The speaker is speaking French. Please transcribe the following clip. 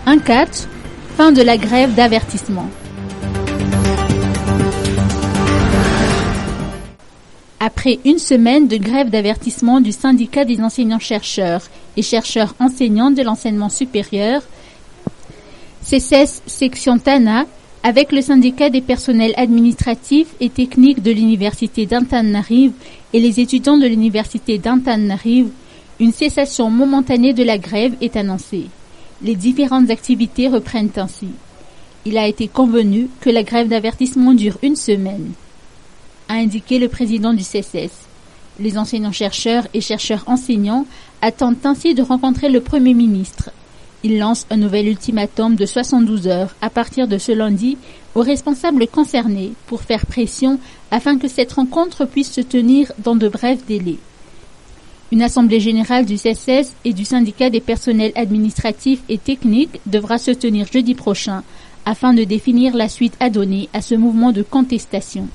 1-4, fin de la grève d'avertissement. Après une semaine de grève d'avertissement du syndicat des enseignants-chercheurs et chercheurs enseignants de l'enseignement supérieur, CESES section Tana, avec le syndicat des personnels administratifs et techniques de l'université d'Antananarive et les étudiants de l'université d'Antananarive, une cessation momentanée de la grève est annoncée. Les différentes activités reprennent ainsi. Il a été convenu que la grève d'avertissement dure une semaine, a indiqué le président du CESES. Les enseignants-chercheurs et chercheurs-enseignants attendent ainsi de rencontrer le Premier ministre. Il lance un nouvel ultimatum de 72 heures à partir de ce lundi aux responsables concernés pour faire pression afin que cette rencontre puisse se tenir dans de brefs délais. Une assemblée générale du CESES et du syndicat des personnels administratifs et techniques devra se tenir jeudi prochain afin de définir la suite à donner à ce mouvement de contestation.